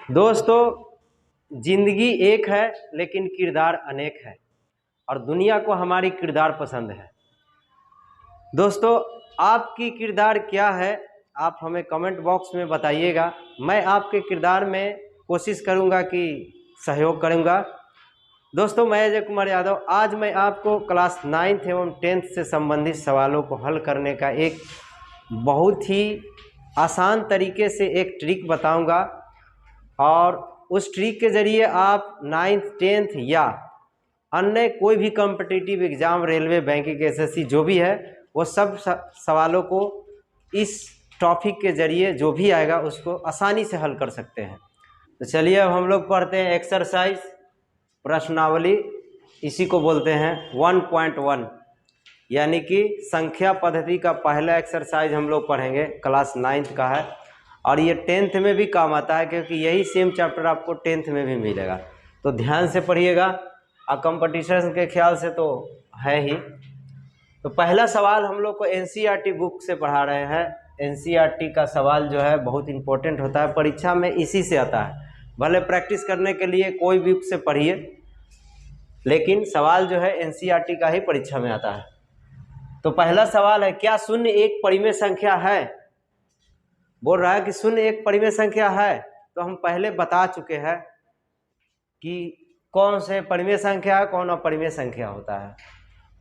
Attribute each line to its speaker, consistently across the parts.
Speaker 1: दोस्तों, जिंदगी एक है लेकिन किरदार अनेक है और दुनिया को हमारी किरदार पसंद है। दोस्तों, आपकी किरदार क्या है, आप हमें कमेंट बॉक्स में बताइएगा। मैं आपके किरदार में कोशिश करूंगा कि सहयोग करूंगा। दोस्तों, मैं अजय कुमार यादव आज मैं आपको क्लास 9th एवं 10th से संबंधित सवालों को हल करने का एक बहुत ही आसान तरीके से एक ट्रिक बताऊंगा और उस ट्रिक के ज़रिए आप 9th 10th या अन्य कोई भी competitive exam, railway, banking, SSC जो भी है, वो सब सवालों को इस टॉपिक के ज़रिए जो भी आएगा उसको आसानी से हल कर सकते हैं। तो चलिए अब हम लोग पढ़ते हैं एक्सरसाइज प्रश्नावली, इसी को बोलते हैं 1.1 यानी कि संख्या पद्धति का पहला एक्सरसाइज हम लोग पढ़ेंगे। क्लास 9th का है और ये 10th में भी काम आता है क्योंकि यही सेम चैप्टर आपको 10th में भी मिलेगा। तो ध्यान से पढ़िएगा और कंपटीशन के ख्याल से तो है ही। तो पहला सवाल हम लोग को एनसीईआरटी बुक से पढ़ा रहे हैं। एनसीईआरटी का सवाल जो है बहुत इंपॉर्टेंट होता है, परीक्षा में इसी से आता है। भले प्रैक्टिस करने के लिए कोई बुक से पढ़िए, लेकिन सवाल जो है एनसीईआरटी का ही परीक्षा में आता है। तो पहला सवाल है, क्या शून्य एक परिमेय संख्या है? बोल रहा है कि शून्य एक परिमेय संख्या है। तो हम पहले बता चुके हैं कि कौन से परिमेय संख्या है, कौन अपरिमेय संख्या होता है।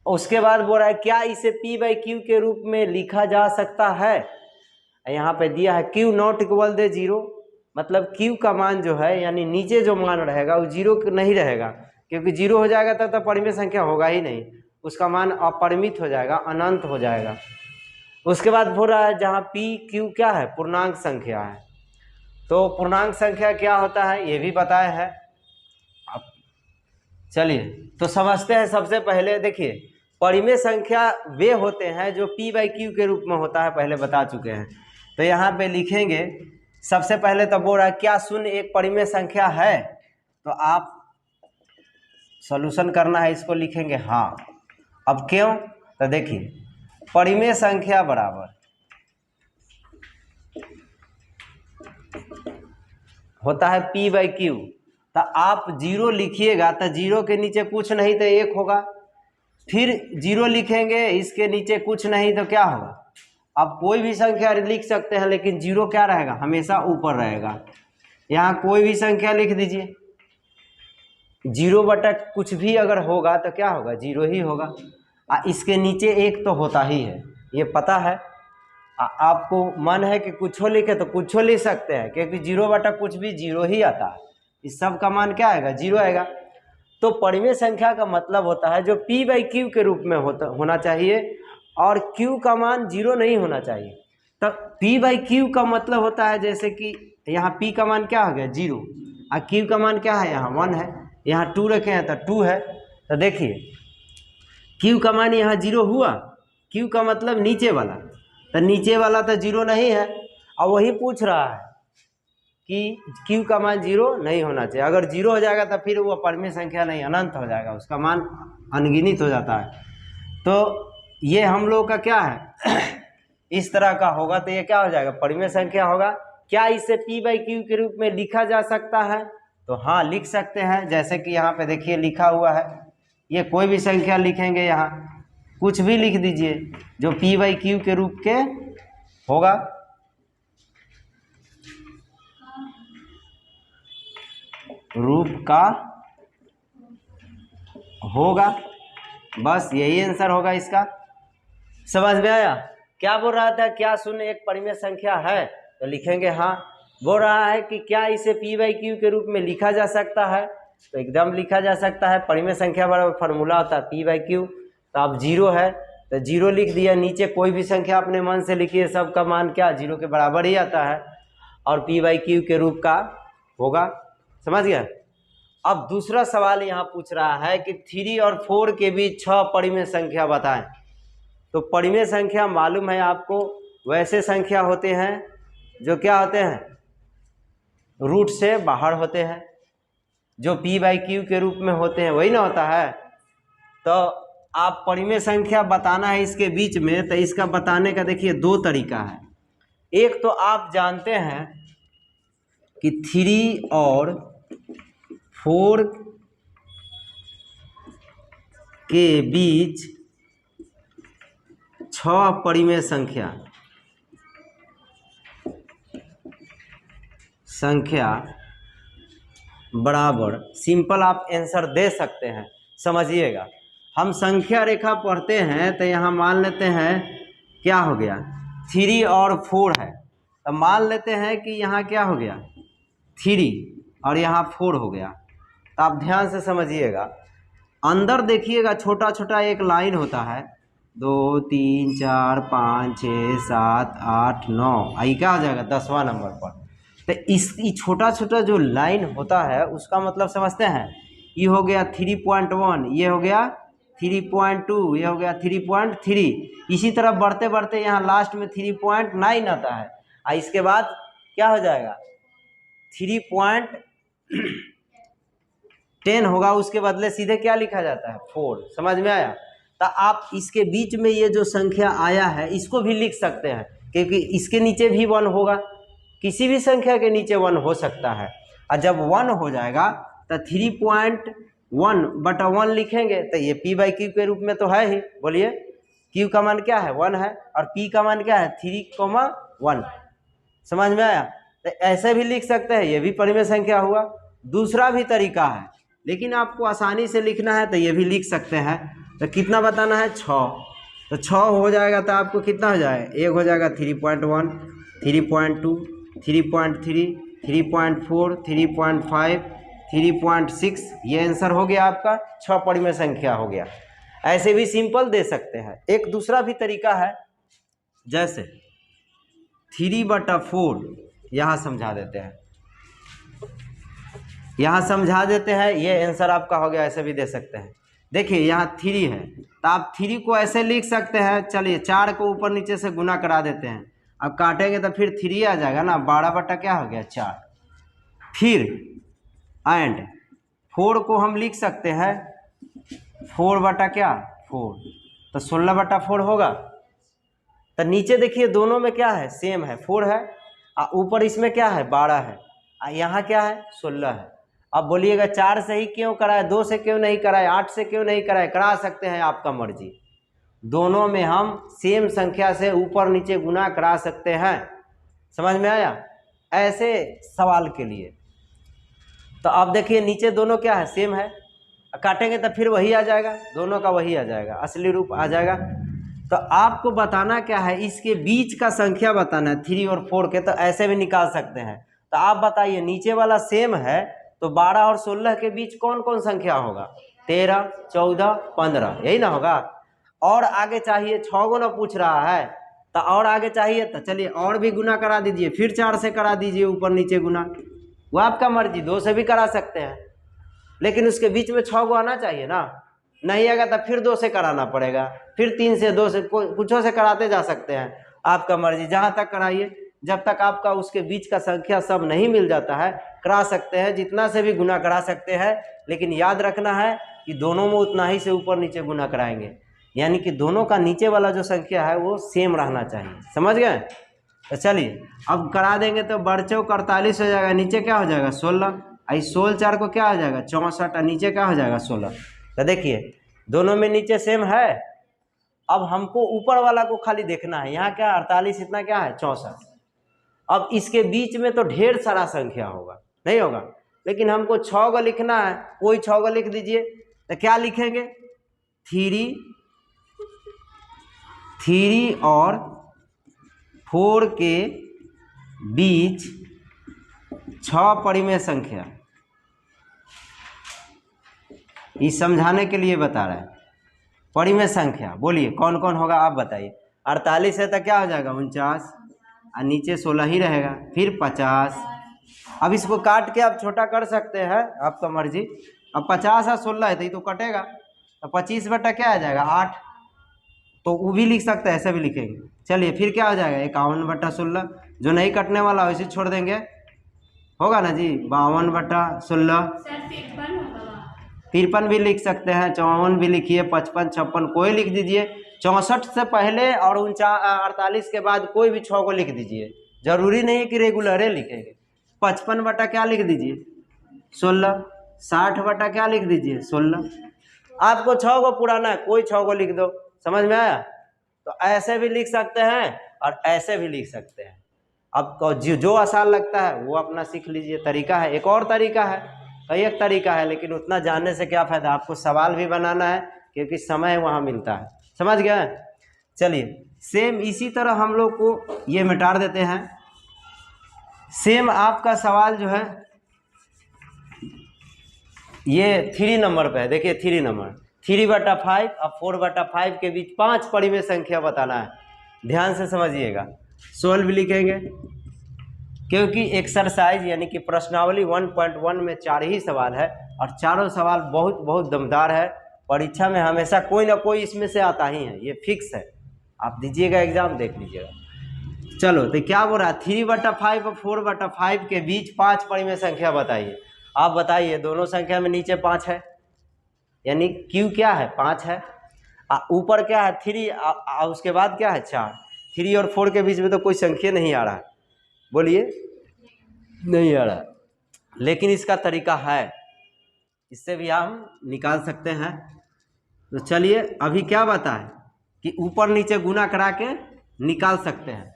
Speaker 1: उसके बाद बोल रहा है क्या इसे p/q के रूप में लिखा जा सकता है? यहाँ पे दिया है q नॉट इक्वल दे 0, मतलब q का मान जो है यानी नीचे जो मान रहेगा वो 0 नहीं रहेगा, क्योंकि 0 हो जाएगा तब तो परिमेय संख्या होगा ही नहीं, उसका मान अपरिमित हो जाएगा, अनंत हो जाएगा। उसके बाद बोल रहा है जहाँ p q क्या है, पूर्णांक संख्या है। तो पूर्णांक संख्या क्या होता है ये भी बताया है। अब चलिए तो समझते हैं। सबसे पहले देखिए, परिमेय संख्या वे होते हैं जो p/q के रूप में होता है, पहले बता चुके हैं। तो यहाँ पे लिखेंगे सबसे पहले तो बोल रहा है क्या शून्य एक परिमेय संख्या है? तो आप सॉल्यूशन करना है, इसको लिखेंगे हाँ। अब क्यों? तो देखिए, परिमेय संख्या बराबर होता है p/q। तो आप 0 लिखिएगा तो 0 के नीचे कुछ नहीं तो 1 होगा, फिर 0 लिखेंगे इसके नीचे कुछ नहीं तो क्या होगा? आप कोई भी संख्या लिख सकते हैं, लेकिन 0 क्या रहेगा, हमेशा ऊपर रहेगा। यहाँ कोई भी संख्या लिख दीजिए, 0 बटा कुछ भी अगर होगा तो क्या होगा, 0 ही होगा। इसके नीचे 1 तो होता ही है, ये पता है। आपको मन है कि कुछो लिखे तो कुछो लिख सकते हैं, क्योंकि 0 बटा कुछ भी 0 ही आता है। इस सब का मान क्या आएगा, 0 आएगा। तो परिमेय संख्या का मतलब होता है जो p/q के रूप में होना चाहिए और q का मान 0 नहीं होना चाहिए। तो p/q का मतलब होता है जैसे कि यहाँ p का मान क्या हो गया, 0, और q का मान क्या है, यहाँ 1 है, यहाँ 2 रखे हैं तो 2 है। तो देखिए q का मान यहाँ 0 हुआ, q का मतलब नीचे वाला, तो नीचे वाला तो 0 नहीं है। और वही पूछ रहा है कि q का मान 0 नहीं होना चाहिए। अगर 0 हो जाएगा तो फिर वो परिमेय संख्या नहीं, अनंत हो जाएगा, उसका मान अनगिनत हो जाता है। तो ये हम लोग का क्या है इस तरह का होगा, तो ये क्या हो जाएगा, परिमेय संख्या होगा। क्या इसे p/q के रूप में लिखा जा सकता है? तो हाँ, लिख सकते हैं। जैसे कि यहाँ पे देखिए लिखा हुआ है, ये कोई भी संख्या लिखेंगे, यहाँ कुछ भी लिख दीजिए जो p/q के रूप के होगा। रूप का होगा, बस यही आंसर होगा इसका। समझ में आया? क्या बोल रहा था, क्या शून्य एक परिमेय संख्या है? तो लिखेंगे हाँ। बोल रहा है कि क्या इसे p/q के रूप में लिखा जा सकता है? तो एकदम लिखा जा सकता है। परिमेय संख्या बराबर फार्मूला होता है p/q। तो अब 0 है तो 0 लिख दिया, नीचे कोई भी संख्या अपने मन से लिखिए, सबका मान क्या 0 के बराबर ही आता है और p/q के रूप का होगा। समझ गया? अब दूसरा सवाल यहाँ पूछ रहा है कि 3 और 4 के बीच 6 परिमेय संख्या बताएं। तो परिमेय संख्या मालूम है आपको, वैसे संख्या होते हैं जो क्या होते हैं, रूट से बाहर होते हैं, जो p/q के रूप में होते हैं, वही ना होता है। तो आप परिमेय संख्या बताना है इसके बीच में, तो इसका बताने का देखिए 2 तरीका है। एक तो आप जानते हैं कि 3 और 4 के बीच 6 परिमेय संख्या बराबर, सिंपल आप आंसर दे सकते हैं। समझिएगा, हम संख्या रेखा पढ़ते हैं तो यहाँ मान लेते हैं क्या हो गया, 3 और 4 है, तो मान लेते हैं कि यहाँ क्या हो गया, 3 और यहाँ 4 हो गया। तो आप ध्यान से समझिएगा, अंदर देखिएगा छोटा छोटा एक लाइन होता है, 2 3 4 5 6 7 8 9, आई क्या हो जाएगा 10वां नंबर पर। तो इस छोटा छोटा जो लाइन होता है उसका मतलब समझते हैं, ये हो गया 3.1, ये हो गया 3.2, ये हो गया 3.3, इसी तरह बढ़ते बढ़ते यहाँ लास्ट में 3.9 आता है, और इसके बाद क्या हो जाएगा 3.10 होगा, उसके बदले सीधे क्या लिखा जाता है 4। समझ में आया? तो आप इसके बीच में ये जो संख्या आया है इसको भी लिख सकते हैं, क्योंकि इसके नीचे भी 1 होगा, किसी भी संख्या के नीचे 1 हो सकता है, और जब 1 हो जाएगा तो 3.1/1 लिखेंगे, तो ये p/q के रूप में तो है ही। बोलिए, q का मान क्या है 1 है, और p का मान क्या है 3,1। समझ में आया? तो ऐसे भी लिख सकते हैं, ये भी परिमेय संख्या हुआ। दूसरा भी तरीका है, लेकिन आपको आसानी से लिखना है तो ये भी लिख सकते हैं। तो कितना बताना है 6, तो 6 हो जाएगा तो आपको कितना हो जाएगा, एक हो जाएगा 3.1, 3.2, 3.3, 3.4, 3.5, 3.6, ये आंसर हो गया आपका 6 परिमेय संख्या हो गया। ऐसे भी सिंपल दे सकते हैं। एक दूसरा भी तरीका है, जैसे 3/4 यहाँ समझा देते हैं, यहाँ समझा देते हैं, ये आंसर आपका हो गया। ऐसे भी दे सकते हैं। देखिए यहाँ 3 है, तो आप 3 को ऐसे लिख सकते हैं, चलिए 4 को ऊपर नीचे से गुना करा देते हैं, अब काटेंगे तो फिर 3 आ जाएगा ना, 12 क्या हो गया 4। फिर एंड 4 को हम लिख सकते हैं 4 क्या 4, तो 16/4 होगा। तो नीचे देखिए दोनों में क्या है, सेम है, 4 है, और ऊपर इसमें क्या है 12 है, और यहाँ क्या है 16 है। अब बोलिएगा 4 से ही क्यों कराए, 2 से क्यों नहीं कराए, 8 से क्यों नहीं कराए? करा सकते हैं, आपका मर्जी। दोनों में हम सेम संख्या से ऊपर नीचे गुना करा सकते हैं। समझ में आया? ऐसे सवाल के लिए तो अब देखिए नीचे दोनों क्या है, सेम है, काटेंगे तो फिर वही आ जाएगा, दोनों का वही आ जाएगा, असली रूप आ जाएगा। तो आपको बताना क्या है, इसके बीच का संख्या बताना है 3 और 4 के, तो ऐसे भी निकाल सकते हैं। तो आप बताइए, नीचे वाला सेम है तो 12 और 16 के बीच कौन कौन संख्या होगा, 13, 14, 15, यही ना होगा। और आगे चाहिए, 6 गुना पूछ रहा है, तो और आगे चाहिए तो चलिए और भी गुना करा दीजिए, फिर 4 से करा दीजिए ऊपर नीचे गुना, वो आपका मर्जी, 2 से भी करा सकते हैं, लेकिन उसके बीच में 6 गो आना चाहिए ना। नहीं आएगा तो फिर 2 से कराना पड़ेगा, फिर 3 से, 2 से, कुछों से कराते जा सकते हैं, आपका मर्जी, जहाँ तक कराइए। जब तक आपका उसके बीच का संख्या सब नहीं मिल जाता है, करा सकते हैं, जितना से भी गुना करा सकते हैं, लेकिन याद रखना है कि दोनों में उतना ही से ऊपर नीचे गुना कराएंगे, यानी कि दोनों का नीचे वाला जो संख्या है वो सेम रहना चाहिए। समझ गए? तो चलिए अब करा देंगे तो बड़चौक 48 हो जाएगा, नीचे क्या हो जाएगा 16, आई 16 4 को क्या हो जाएगा 64, और नीचे क्या हो जाएगा 16। तो देखिए दोनों में नीचे सेम है। अब हमको ऊपर वाला को खाली देखना है, यहाँ क्या 48, इतना क्या है 64। अब इसके बीच में तो ढेर सारा संख्या होगा, नहीं होगा, लेकिन हमको 6 गो लिखना है, कोई 6 गो लिख दीजिए। तो क्या लिखेंगे, 3 और 4 के बीच 6 परिमेय संख्या, इस समझाने के लिए बता रहा है। परिमेय संख्या बोलिए कौन कौन होगा, आप बताइए। 48 है तो क्या हो जाएगा 49, और नीचे 16 ही रहेगा, फिर 50। अब इसको काट के आप छोटा कर सकते हैं, आपका मर्जी। अब 50 और 16 है तो ये तो कटेगा, तो 25 क्या आ जाएगा 8, तो वो भी लिख सकते हैं, ऐसे भी लिखेंगे। चलिए फिर क्या हो जाएगा 51/16, जो नहीं कटने वाला वैसे छोड़ देंगे, होगा ना जी 52/16। 53 भी लिख सकते हैं, 54 भी लिखिए, 55, 56 कोई लिख दीजिए। 64 से पहले और 48 के बाद कोई भी 6 को लिख दीजिए, जरूरी नहीं कि रेगुलर लिखेंगे, 55 बटा क्या लिख दीजिए 16, 60 बटा क्या लिख दीजिए 16। आपको 6 को पुराना है, कोई 6 को लिख दो, समझ में आया। तो ऐसे भी लिख सकते हैं और ऐसे भी लिख सकते हैं। अब जो आसान लगता है वो अपना सीख लीजिए, तरीका है। एक और तरीका है, कई एक तरीका है, लेकिन उतना जानने से क्या फायदा, आपको सवाल भी बनाना है क्योंकि समय वहाँ मिलता है, समझ गए। चलिए सेम इसी तरह हम लोग को ये मिटा देते हैं। सेम आपका सवाल जो है ये 3 नंबर पे है, देखिए 3 नंबर, 3/5 और 4/5 के बीच 5 परिमेय संख्या बताना है। ध्यान से समझिएगा, सोल्व लिखेंगे क्योंकि एक्सरसाइज यानी कि प्रश्नावली 1.1 में 4 ही सवाल है और चारों सवाल बहुत बहुत दमदार है। परीक्षा में हमेशा कोई ना कोई इसमें से आता ही है, ये फिक्स है। आप दीजिएगा एग्जाम, देख लीजिएगा। चलो तो क्या बोल रहा है, 3/5 और 4/5 के बीच 5 परिमेय संख्या बताइए। आप बताइए, दोनों संख्या में नीचे 5 है, यानी क्यू क्या है 5 है, ऊपर क्या है 3, उसके बाद क्या है 4। 3 और 4 के बीच में तो कोई संख्या नहीं आ रहा है, बोलिए नहीं आ रहा, लेकिन इसका तरीका है, इससे भी हम निकाल सकते हैं। तो चलिए अभी क्या बताएं कि ऊपर नीचे गुना करा के निकाल सकते हैं,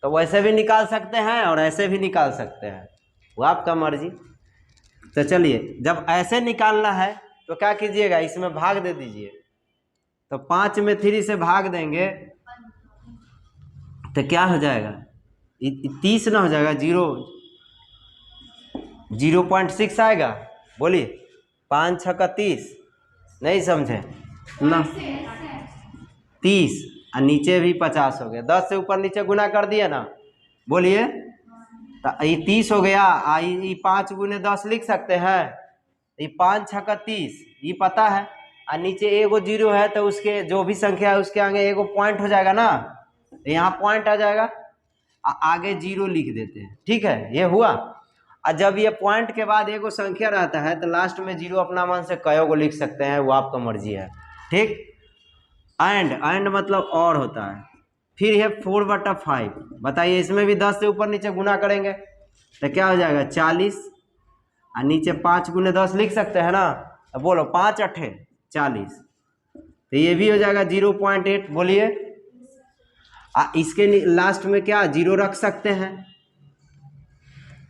Speaker 1: तो वैसे भी निकाल सकते हैं और ऐसे भी निकाल सकते हैं, वो आपका मर्जी। तो चलिए जब ऐसे निकालना है तो क्या कीजिएगा, इसमें भाग दे दीजिए। तो 5 में 3 से भाग देंगे तो क्या हो जाएगा, 30 ना हो जाएगा, 0.6 आएगा। बोलिए 5 6 का 30, नहीं समझे ना, 30 और नीचे भी 50 हो गया, 10 से ऊपर नीचे गुना कर दिया ना, बोलिए। तो ये 30 हो गया, ये 5 गुने 10 लिख सकते हैं, ये 5 6 का 30, ये पता है। और नीचे एगो 0 है तो उसके जो भी संख्या है उसके आगे एगो पॉइंट हो जाएगा ना, तो यहाँ पॉइंट आ जाएगा, आगे 0 लिख देते हैं, ठीक है, ये हुआ। और जब ये पॉइंट के बाद एगो संख्या रहता है तो लास्ट में 0 अपना मन से कई को लिख सकते हैं, वो आपका मर्जी है, ठीक। एंड मतलब और होता है। फिर है 4/5, बताइए इसमें भी 10 से ऊपर नीचे गुना करेंगे तो क्या हो जाएगा 40, और नीचे 5 गुने 10 लिख सकते हैं ना, तो बोलो 5 8 40, तो ये भी हो जाएगा 0.8। बोलिए इसके लास्ट में क्या 0 रख सकते हैं,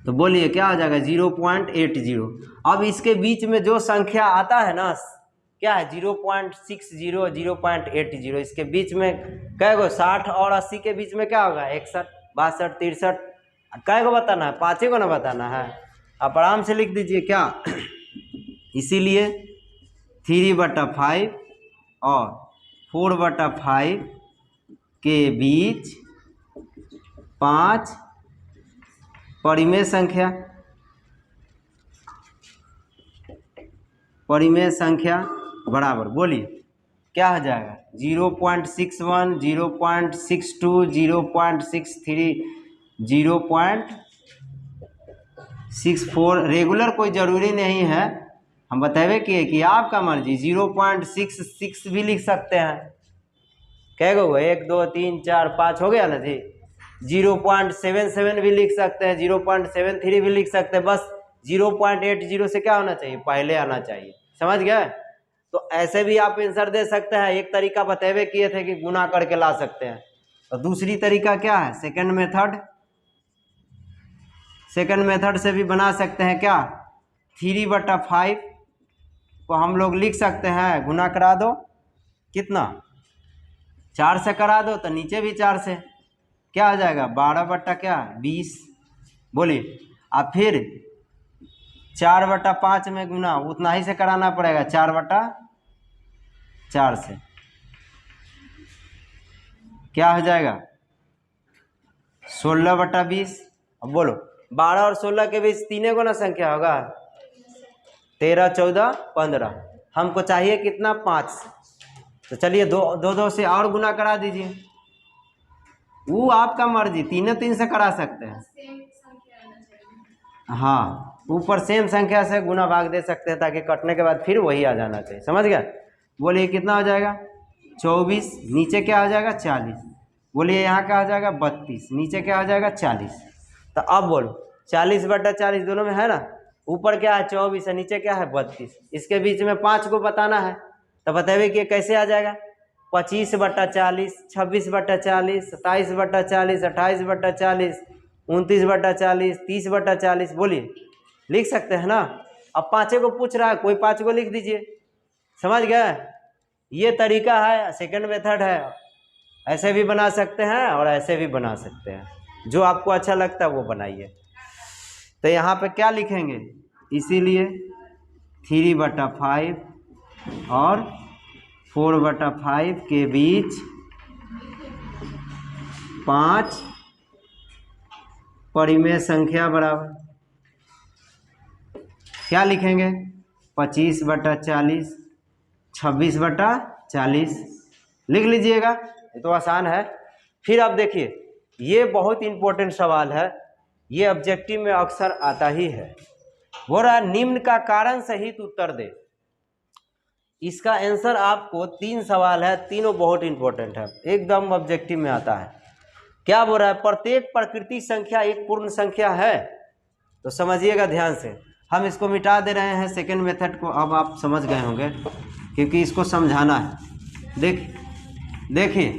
Speaker 1: तो बोलिए क्या हो जाएगा 0.80। अब इसके बीच में जो संख्या आता है ना, क्या है 0.60 0.80, इसके बीच में कै गो 60 और 80 के बीच में क्या होगा 61 62 63, कै गो बताना है, 5 को ना बताना है। आप आराम से लिख दीजिए क्या इसीलिए 3/5 और 4/5 के बीच 5 परिमेय संख्या बराबर, बोलिए क्या हो जाएगा 0.61 0.62 0.63 0.64। रेगुलर कोई ज़रूरी नहीं है, हम बतावे किए कि आपका मर्जी, 0.66 भी लिख सकते हैं। क्या गो 1 2 3 4 5 हो गया ना जी। 0.77 भी लिख सकते हैं, 0.73 भी लिख सकते हैं, बस 0.80 से क्या होना चाहिए पहले आना चाहिए, समझ गए। तो ऐसे भी आप आंसर दे सकते हैं। एक तरीका बतेवे किए थे कि गुना करके ला सकते हैं, तो दूसरी तरीका क्या है सेकंड मेथड से भी बना सकते हैं। क्या 3/5 को हम लोग लिख सकते हैं, गुना करा दो कितना 4 से करा दो तो नीचे भी 4 से क्या हो जाएगा 12/20। बोलिए अब फिर 4/5 में गुना उतना ही से कराना पड़ेगा, 4/4 से क्या हो जाएगा 16/20। अब बोलो 12 और 16 के बीच 3 गुना संख्या होगा, 13 14 15, हमको चाहिए कितना 5, तो चलिए 2 से और गुना करा दीजिए, वो आपका मर्जी, 3 से करा सकते हैं। हाँ ऊपर सेम संख्या से गुना भाग दे सकते हैं ताकि कटने के बाद फिर वही आ जाना चाहिए, समझ गया। बोलिए कितना हो जाएगा 24, नीचे क्या हो जाएगा 40। बोलिए यहाँ क्या हो जाएगा 32, नीचे क्या हो जाएगा 40। तो अब बोलो 40/40 दोनों में है ना। ऊपर क्या है 24 है, नीचे क्या है 32। इसके बीच में 5 को बताना है, तो बताइए कि कैसे आ जाएगा। 25/40, 26/40, 27/40, 28/40, 29/40, 30/40। बोलिए, लिख सकते हैं ना। अब 5 को पूछ रहा है, कोई 5 को लिख दीजिए। समझ गए। ये तरीका है, सेकंड मेथड है। ऐसे भी बना सकते हैं और ऐसे भी बना सकते हैं, जो आपको अच्छा लगता है वो बनाइए। तो यहाँ पे क्या लिखेंगे, इसीलिए 3/5 और 4/5 के बीच 5 परिमेय संख्या बराबर क्या लिखेंगे, 25/40, 26/40 लिख लीजिएगा। ये तो आसान है। फिर अब देखिए, ये बहुत इंपॉर्टेंट सवाल है, ये ऑब्जेक्टिव में अक्सर आता ही है। बोल रहा है निम्न का कारण सहित उत्तर दे। इसका आंसर आपको 3 सवाल है, तीनों बहुत इंपॉर्टेंट है, एकदम ऑब्जेक्टिव में आता है। क्या बोल रहा है, प्रत्येक प्राकृतिक संख्या एक पूर्ण संख्या है। तो समझिएगा ध्यान से, हम इसको मिटा दे रहे हैं सेकेंड मेथड को। अब आप समझ गए होंगे, क्योंकि इसको समझाना है। देखिए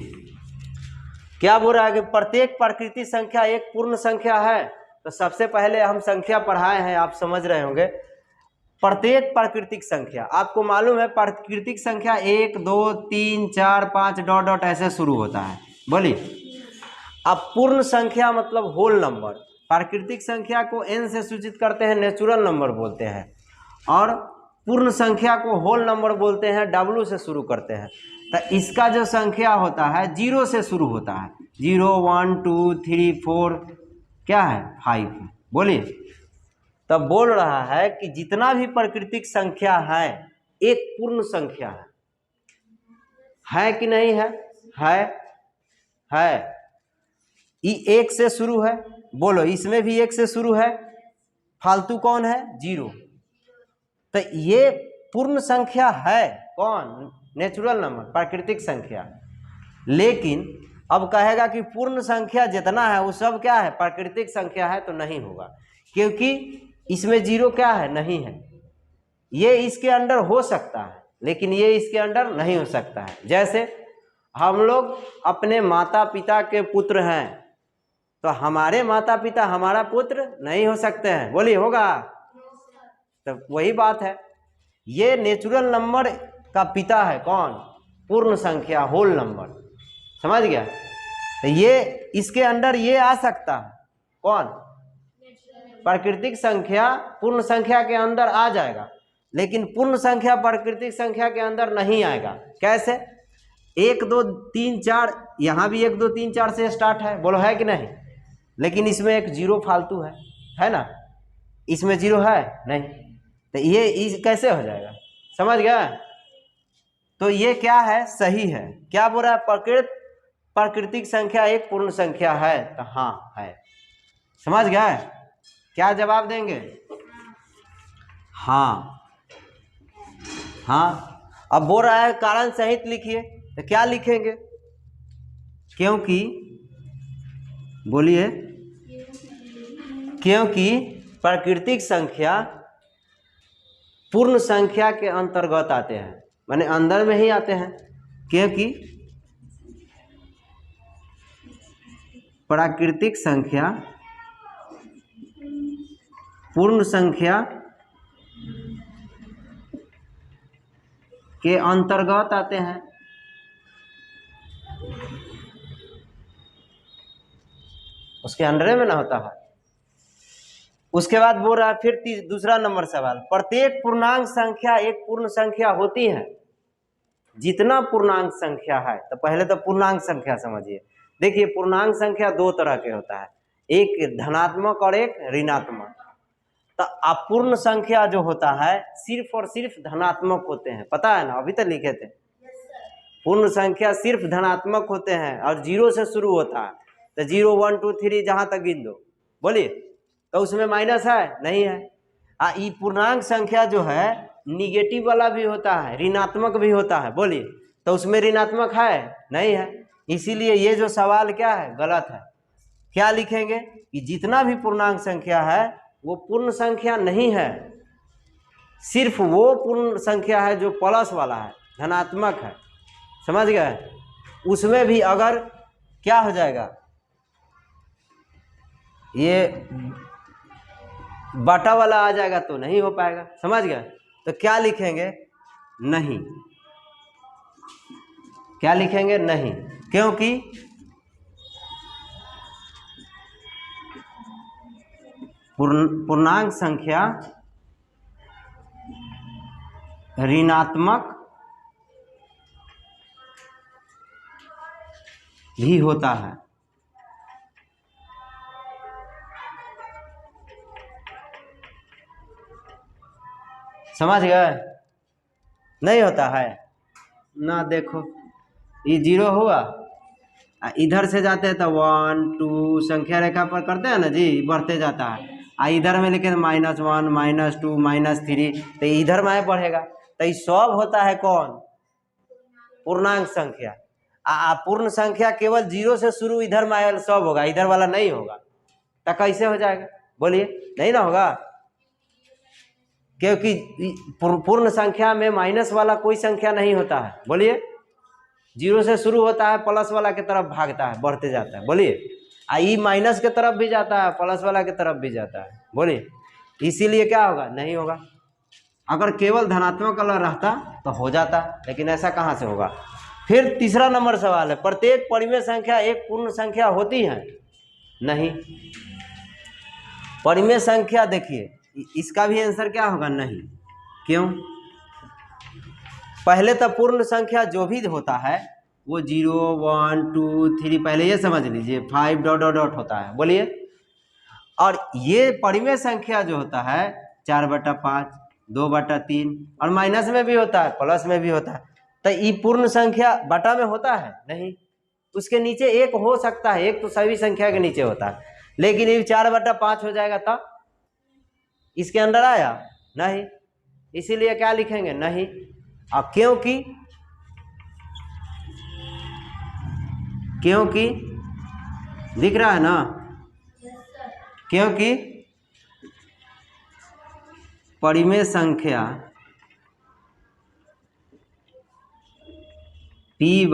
Speaker 1: क्या बोल रहा है कि प्रत्येक प्राकृतिक संख्या एक पूर्ण संख्या है। तो सबसे पहले हम संख्या पढ़ाए हैं, आप समझ रहे होंगे। प्रत्येक प्राकृतिक संख्या, आपको मालूम है प्राकृतिक संख्या 1 2 3 4 5 डॉट डॉट ऐसे शुरू होता है। बोलिए, अब पूर्ण संख्या मतलब होल नंबर। प्राकृतिक संख्या को n से सूचित करते हैं, नेचुरल नंबर बोलते हैं, और पूर्ण संख्या को होल नंबर बोलते हैं, w से शुरू करते हैं। तो इसका जो संख्या होता है 0 से शुरू होता है। 0 1 2 3 4 क्या है 5 है। बोलिए, तब बोल रहा है कि जितना भी प्राकृतिक संख्या है एक पूर्ण संख्या है कि नहीं है? है। ये 1 से शुरू है। बोलो, इसमें भी 1 से शुरू है, फालतू कौन है 0। तो ये पूर्ण संख्या है, कौन? नेचुरल नंबर, प्राकृतिक संख्या। लेकिन अब कहेगा कि पूर्ण संख्या जितना है वो सब क्या है, प्राकृतिक संख्या है, तो नहीं होगा, क्योंकि इसमें 0 क्या है, नहीं है। ये इसके अंदर हो सकता है, लेकिन ये इसके अंदर नहीं हो सकता है। जैसे हम लोग अपने माता पिता के पुत्र हैं, तो हमारे माता पिता हमारा पुत्र नहीं हो सकते हैं। बोलिए, होगा? तो वही बात है, ये नेचुरल नंबर का पिता है कौन? पूर्ण संख्या, होल नंबर। समझ गया? तो ये इसके अंदर ये आ सकता है, कौन? प्राकृतिक संख्या पूर्ण संख्या के अंदर आ जाएगा, लेकिन पूर्ण संख्या प्राकृतिक संख्या के अंदर नहीं आएगा। कैसे? 1 2 3 4, यहाँ भी 1 2 3 4 से स्टार्ट है। बोलो, है कि नहीं? लेकिन इसमें एक 0 फालतू है ना, इसमें 0 है नहीं, तो ये कैसे हो जाएगा? समझ गया? तो ये क्या है, सही है। क्या बोल रहा है, प्राकृतिक संख्या एक पूर्ण संख्या है, तो हाँ है। समझ गया? क्या जवाब देंगे? हाँ। अब बोल रहा है कारण सहित लिखिए, तो क्या लिखेंगे? क्योंकि, बोलिए, क्योंकि प्राकृतिक संख्या पूर्ण संख्या के अंतर्गत आते हैं, माने अंदर में ही आते हैं। क्योंकि प्राकृतिक संख्या पूर्ण संख्या के अंतर्गत आते हैं। उसके अंडर में ना होता है। उसके बाद बोल रहा है फिर दूसरा नंबर सवाल, प्रत्येक पूर्णांक संख्या एक पूर्ण संख्या होती है। जितना पूर्णांक संख्या है, तो पहले तो पूर्णांक संख्या समझिए। देखिए, पूर्णांक संख्या 2 तरह के होता है, एक धनात्मक और एक ऋणात्मक। तो अपूर्ण संख्या जो होता है सिर्फ और सिर्फ धनात्मक होते हैं, पता है ना, अभी तो लिखे थे। पूर्ण संख्या सिर्फ धनात्मक होते हैं और 0 से शुरू होता है। तो 0 1 2 3 जहां तक गिन दो। बोलिए, तो उसमें माइनस है नहीं है। ये पूर्णांक संख्या जो है निगेटिव वाला भी होता है, ऋणात्मक भी होता है। बोलिए, तो उसमें ऋणात्मक है नहीं है। इसीलिए ये जो सवाल क्या है, गलत है। क्या लिखेंगे कि जितना भी पूर्णांक संख्या है वो पूर्ण संख्या नहीं है, सिर्फ वो पूर्ण संख्या है जो प्लस वाला है, धनात्मक है। समझ गए? उसमें भी अगर क्या हो जाएगा, ये बटा वाला आ जाएगा तो नहीं हो पाएगा। समझ गए? तो क्या लिखेंगे? नहीं। क्या लिखेंगे? नहीं, क्योंकि पूर्णांक संख्या ऋणात्मक भी होता है। समझ गए? नहीं होता है ना। देखो ये 0 हुआ, इधर से जाते हैं तो 1 2 संख्या रेखा पर करते हैं ना जी, बढ़ते जाता है। इधर में लिखे -1 -2 -3, तो इधर में बढ़ेगा। तो ये सब होता है कौन? पूर्णांक संख्या। पूर्ण संख्या केवल 0 से शुरू, इधर में सब होगा, इधर वाला नहीं होगा। तो कैसे हो जाएगा? बोलिए, नहीं ना होगा, क्योंकि पूर्ण संख्या में माइनस वाला कोई संख्या नहीं होता है। बोलिए, 0 से शुरू होता है, प्लस वाला की तरफ भागता है, बढ़ते जाता है। बोलिए, ई माइनस के तरफ भी जाता है, प्लस वाला की तरफ भी जाता है। बोलिए, इसीलिए क्या होगा? नहीं होगा। अगर केवल धनात्मक वाला रहता तो हो जाता, लेकिन ऐसा कहाँ से होगा। फिर तीसरा नंबर सवाल है, प्रत्येक परिमेय संख्या एक पूर्ण संख्या होती है? नहीं। परिमेय संख्या देखिए, इसका भी आंसर क्या होगा? नहीं। क्यों? पहले तो पूर्ण संख्या जो भी होता है वो 0 1 2 3, पहले ये समझ लीजिए, 5 ... होता है। बोलिए, और ये परिमेय संख्या जो होता है 4/5 2/3, और माइनस में भी होता है, प्लस में भी होता है। तो ये पूर्ण संख्या बटा में होता है? नहीं। उसके नीचे एक हो सकता है, एक तो सभी संख्या के नीचे होता है, लेकिन ये 4/5 हो जाएगा तब इसके अंदर आया? नहीं। इसीलिए क्या लिखेंगे? नहीं। अब क्योंकि दिख रहा है ना, क्योंकि परिमेय संख्या P/Q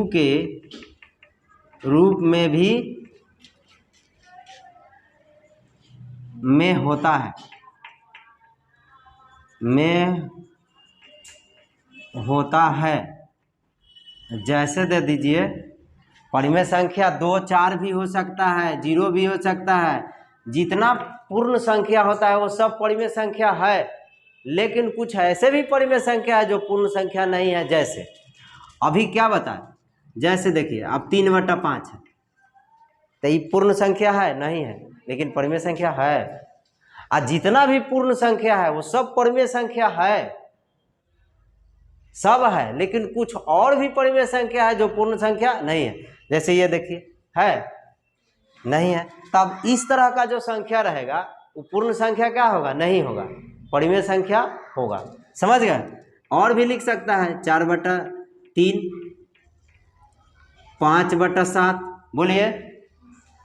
Speaker 1: के रूप में भी होता है, जैसे दे दीजिए, परिमेय संख्या 2 4 भी हो सकता है, 0 भी हो सकता है। जितना पूर्ण संख्या होता है वो सब परिमेय संख्या है, लेकिन कुछ ऐसे भी परिमेय संख्या है जो पूर्ण संख्या नहीं है। जैसे अभी क्या बताएं, जैसे देखिए, अब 3/5 है, तो ये पूर्ण संख्या है? नहीं है, लेकिन परिमेय संख्या है। जितना भी पूर्ण संख्या है वो सब परिमेय संख्या है, सब है, लेकिन कुछ और भी परिमेय संख्या है जो पूर्ण संख्या नहीं है। जैसे ये देखिए, है? नहीं है। तब इस तरह का जो संख्या रहेगा वो पूर्ण संख्या क्या होगा? नहीं होगा, परिमेय संख्या होगा। समझ गए? और भी लिख सकता है 4/3 5/7। बोलिए,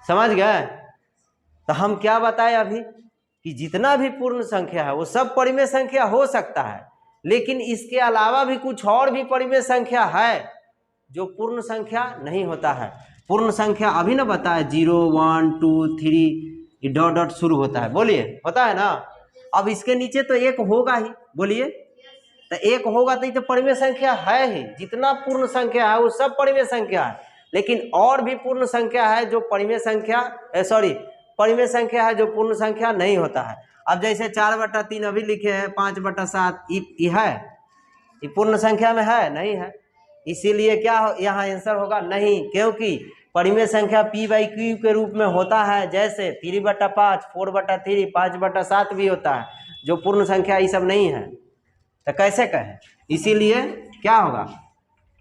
Speaker 1: समझ गए? तो हम क्या बताए अभी कि जितना भी पूर्ण संख्या है वो सब परिमेय संख्या हो सकता है, लेकिन इसके अलावा भी कुछ और भी परिमेय संख्या है जो पूर्ण संख्या नहीं होता है। पूर्ण संख्या अभी ना बताए, 0 1 2 3 ... शुरू होता है। बोलिए, होता है ना। अब इसके नीचे तो एक होगा ही। बोलिए, तो एक होगा तो ये तो परिमेय संख्या है ही। जितना पूर्ण संख्या है वो सब परिमेय संख्या है, लेकिन और भी पूर्ण संख्या है जो परिमेय संख्या परिमेय संख्या है जो पूर्ण संख्या नहीं होता है। अब जैसे 4/3 अभी लिखे हैं, 5/7, ये है? ये पूर्ण संख्या में है? नहीं है। इसीलिए क्या यहाँ आंसर होगा? नहीं, क्योंकि परिमेय संख्या P/Q के रूप में होता है। जैसे 3/5 4/3 5/7 भी होता है, जो पूर्ण संख्या ये सब नहीं है। तो कैसे कहें? इसीलिए क्या होगा?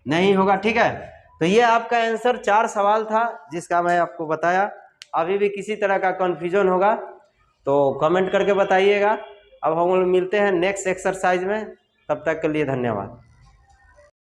Speaker 1: नहीं होगा। ठीक है, तो ये आपका आंसर 4 सवाल था जिसका मैं आपको बताया। अभी भी किसी तरह का कन्फ्यूजन होगा तो कमेंट करके बताइएगा। अब हम लोग मिलते हैं नेक्स्ट एक्सरसाइज में, तब तक के लिए धन्यवाद।